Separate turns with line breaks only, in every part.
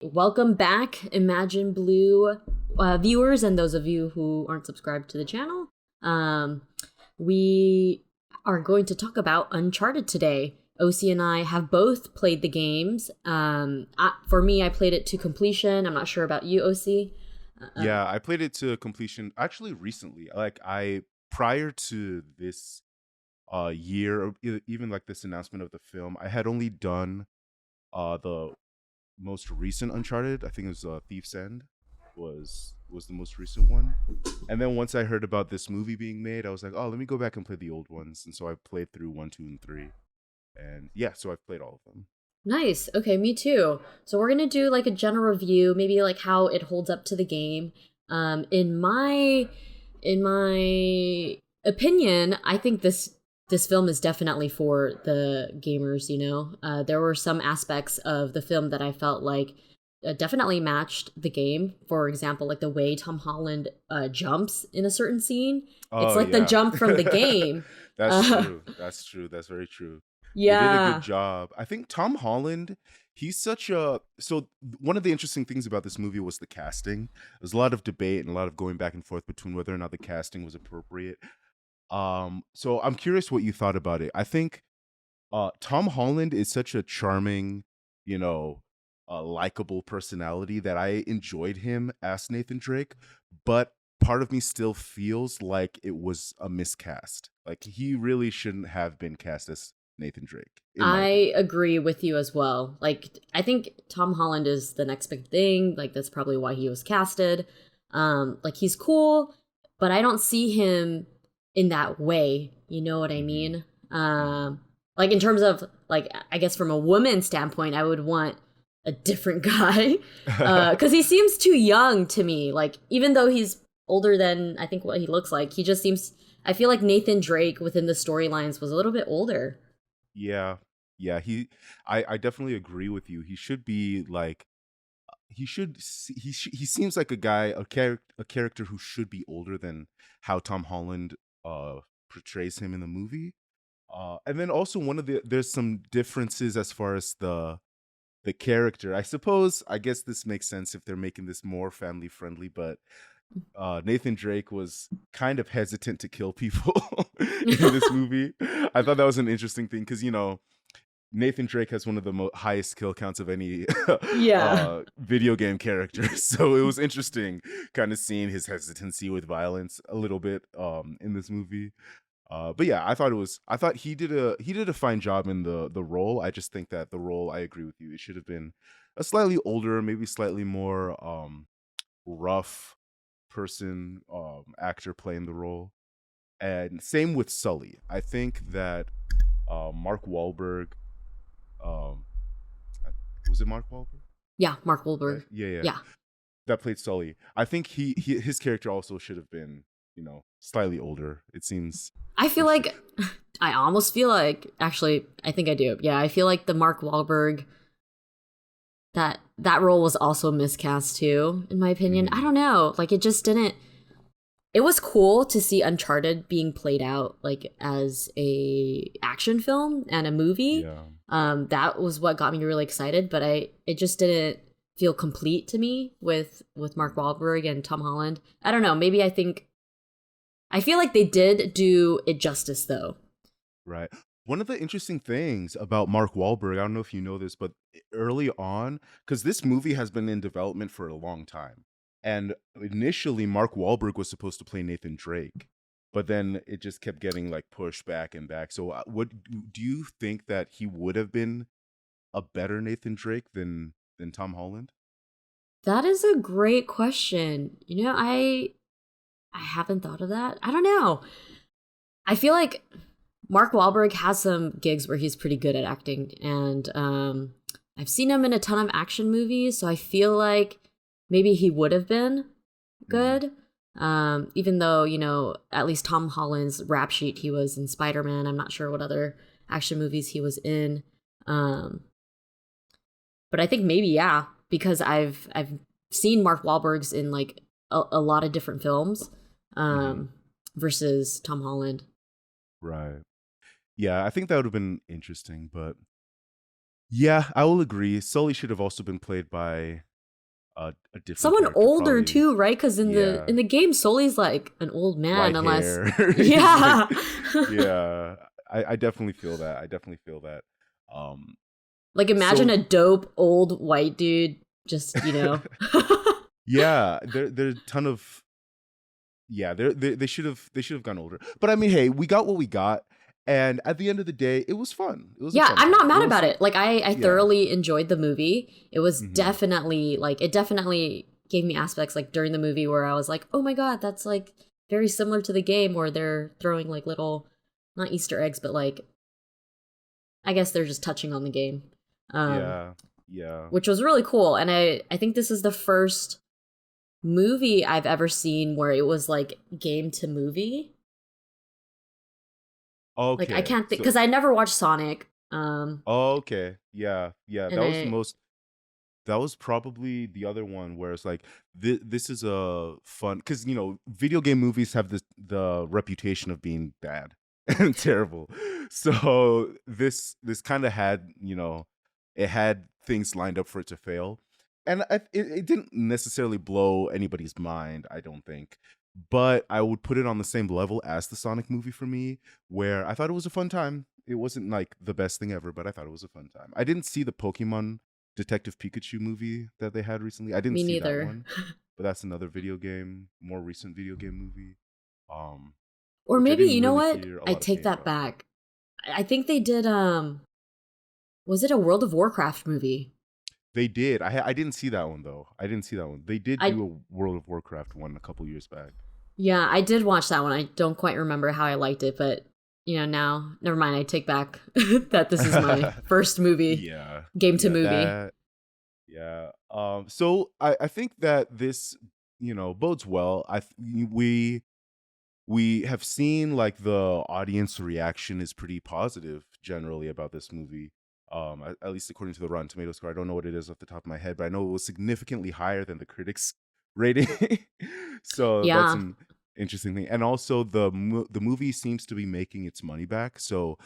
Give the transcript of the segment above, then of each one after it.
Welcome back, Imagine Blue viewers, and those of you who aren't subscribed to the channel. We are going to talk about Uncharted today. OC and I have both played the games. For me, I played it to completion. I'm not sure about you, OC.
Yeah, I played it to completion actually recently. I prior to this year or even like this announcement of the film, I had only done the most recent Uncharted. I think it was Thief's End was the most recent one. And then once I heard about this movie being made, I was like, "Oh, let me go back and play the old ones." And so I played through 1, 2, and 3. And yeah, so I've played all of them.
Nice. Okay, me too. So we're gonna do like a general review, maybe like how it holds up to the game. In my opinion, I think this film is definitely for the gamers. There were some aspects of the film that I felt like definitely matched the game. For example, like the way Tom Holland jumps in a certain scene. It's
Oh
like the
yeah.
jump from the game.
That's
Uh,
true. That's true. That's very true. They did a good
yeah.
job. I think Tom Holland, he's such a one of the interesting things about this movie was the casting. There's a lot of debate and a lot of going back and forth between whether or not the casting was appropriate. So I'm curious what you thought about it. I think Tom Holland is such a charming, you know, likable personality that I enjoyed him as Nathan Drake, but part of me still feels like it was a miscast. Like he really shouldn't have been cast as Nathan Drake, in my
I
opinion.
agree with you as well. Like, I think Tom Holland is the next big thing. Like, that's probably why he was casted. Like, he's cool, but I don't see him in that way. You know what I
Hmm.
mean?
Hmm.
Like, in terms of, like, I guess from a woman's standpoint, I would want a different guy. Because he seems too young to me. Like, even though he's older than I think what he looks like, he just seems. I feel like Nathan Drake within the storylines was a little bit older.
Yeah, yeah. I definitely agree with you. He should be like he seems like a guy a character who should be older than how Tom Holland portrays him in the movie. And then also there's some differences as far as the character. I guess this makes sense if they're making this more family friendly, but Nathan Drake was kind of hesitant to kill people in this movie. I thought that was an interesting thing because Nathan Drake has one of the highest kill counts of any
Yeah.
video game character. So it was interesting kind of seeing his hesitancy with violence a little bit in this movie. But yeah, I thought he did a fine job in the role. I just think that the role, I agree with you, it should have been a slightly older, maybe slightly more rough actor playing the role. And same with Sully. I think that Mark Wahlberg, um, was it Mark Wahlberg?
Yeah, Mark
Right?
Wahlberg.
Yeah, yeah.
Yeah.
That played Sully. I think his character also should have been, slightly older. It seems
I feel
they should.
like I almost feel like actually I think I do. Yeah, I feel like the Mark Wahlberg that role was also miscast too, in my opinion. I
Mhm.
don't know. Like it just didn't it was cool to see Uncharted being played out like as a action film and a movie.
Yeah.
That was what got me really excited, but it just didn't feel complete to me with Mark
Mhm.
Wahlberg and Tom Holland. I don't know. Maybe I feel like they did do it justice though.
Right. One of the interesting things about Mark Wahlberg, I don't know if you know this, but early on, because this movie has been in development for a long time, and initially Mark Wahlberg was supposed to play Nathan Drake, but then it just kept getting like pushed back and back. So, what do you think that he would have been a better Nathan Drake than Tom Holland?
That is a great question. I haven't thought of that. I don't know. I feel like Mark Wahlberg has some gigs where he's pretty good at acting, and I've seen him in a ton of action movies, so I feel like maybe he would have been
Mhm.
good. Even though at least Tom Holland's rap sheet, he was in Spider Man. I'm not sure what other action movies he was in. Um, but I think maybe yeah, because I've seen Mark Wahlberg's in like a lot of different films,
Mhm.
um, versus Tom Holland.
Right. Yeah, I think that would have been interesting, but yeah, I will agree. Sully should have also been played by a different
Someone
character,
older
probably.
too, right? Because in the
Yeah,
game, Sully's like an old man,
white
unless
hair. He's like,
yeah.
yeah. I definitely feel that. I definitely feel that. Um,
Like imagine
so
a dope old white dude just,
yeah, there's a ton of yeah. They should have gone older. But I mean, hey, we got what we got, and at the end of the day, it was fun. It was a
Yeah,
fun
I'm
time.
not
It
mad about
wasn't.
it. Like I
Yeah.
thoroughly enjoyed the movie. It was
Hmm.
definitely like it definitely gave me aspects like during the movie where I was like, "Oh my god, that's like very similar to the game where they're throwing like little not Easter eggs, but like I guess they're just touching on the game." Um
Yeah. Yeah.
which was really cool, and I think this is the first movie I've ever seen where it was like game to movie. Like I
Okay.
can't think
So
cuz I never watched Sonic.
okay. Yeah. Yeah.
And
That was the
I
most. That was probably the other one where it's like this is a fun because video game movies have the reputation of being bad and terrible. So this kind of had it had things lined up for it to fail, and it didn't necessarily blow anybody's mind. I don't think, but I would put it on the same level as the Sonic movie for me, where I thought it was a fun time. It wasn't like the best thing ever, but I thought it was a fun time. I didn't see the Pokemon Detective Pikachu movie that they had recently. I didn't
Me
see that
neither.
one, but that's another more recent video game movie, um,
Or
which I
maybe
didn't
you know
really
what?
hear a
I
lot of
take
hate
that
about.
back. I think they did was it a World of Warcraft movie?
They did. I didn't see that one though. I didn't see that one. They did
I
do a World of Warcraft one a couple years back.
Yeah, I did watch that one. I don't quite remember how I liked it, but now never mind. I take back that this is my first movie,
Yeah,
game to
yeah,
movie.
that. Yeah. So I think that this bodes well. We have seen like the audience reaction is pretty positive generally about this movie. At least according to the Rotten Tomatoes score. I don't know what it is off the top of my head, but I know it was significantly higher than the critics rating. So that's
Yeah.
an interesting thing. And also the movie seems to be making its money back. So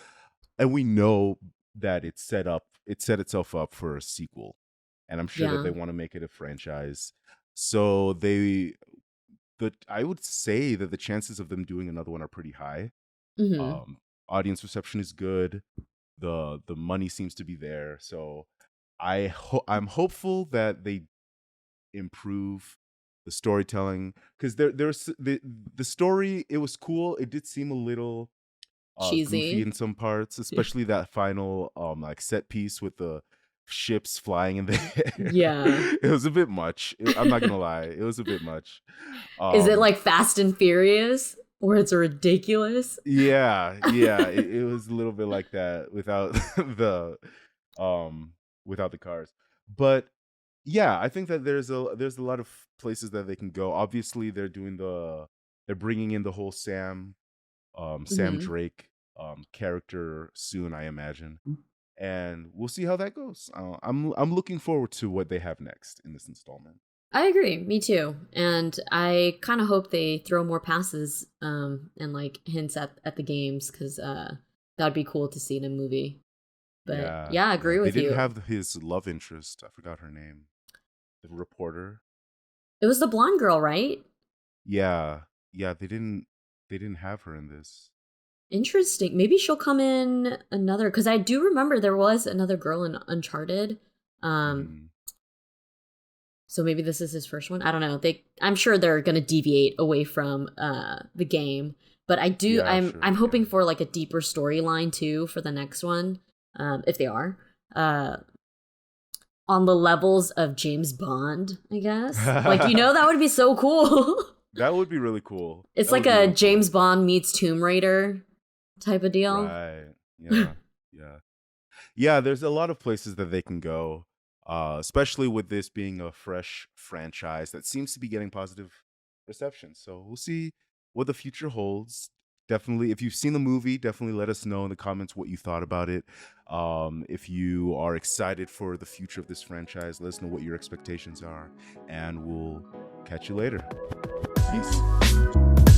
and we know that it set itself up for a sequel. And I'm sure that
Yeah.
they want to make it a franchise. So I would say that the chances of them doing another one are pretty high.
Mhm.
Um, Audience reception is good. The money seems to be there. So I'm hopeful that they improve the storytelling because there's the story. It was cool. It did seem a little goofy
Cheesy.
in some parts, especially that final like set piece with the ships flying in the
Yeah.
air. It was a bit much. I'm not gonna lie, it was a bit much.
Is it
Um,
like Fast and Furious where it's ridiculous?
yeah, yeah, it was a little bit like that without the um without the cars, but yeah, I think that there's a lot of places that they can go. Obviously, they're bringing in the whole Sam
Mhm.
Drake character soon, I imagine, and we'll see how that goes. I'm looking forward to what they have next in this installment.
I agree. Me too. And I kind of hope they throw more passes and like hints at the games cuz that would be cool to see in a movie. But
Yeah,
yeah, I
yeah.
agree
They
with
didn't
you.
have his love interest. I forgot her name. The reporter.
It was the blonde girl, right?
Yeah, yeah. They didn't have her in this.
Interesting. Maybe she'll come in another because I do remember there was another girl in Uncharted. Um,
Hmm.
so maybe this is his first one. I don't know. I'm sure they're gonna deviate away from the game, but
Yeah,
I'm
sure.
hoping
Yeah.
for like a deeper storyline too for the next one, if they are. Uh, on the levels of James Bond, I guess. Like that would be so cool.
That would be really cool.
It's
That
like
would be
a
really
James
cool.
Bond meets Tomb Raider type of deal.
Right. Yeah. Yeah. Yeah, there's a lot of places that they can go, especially with this being a fresh franchise that seems to be getting positive reception. So we'll see what the future holds. Definitely, if you've seen the movie, definitely let us know in the comments what you thought about it. If you are excited for the future of this franchise, let us know what your expectations are, and we'll catch you later. Peace.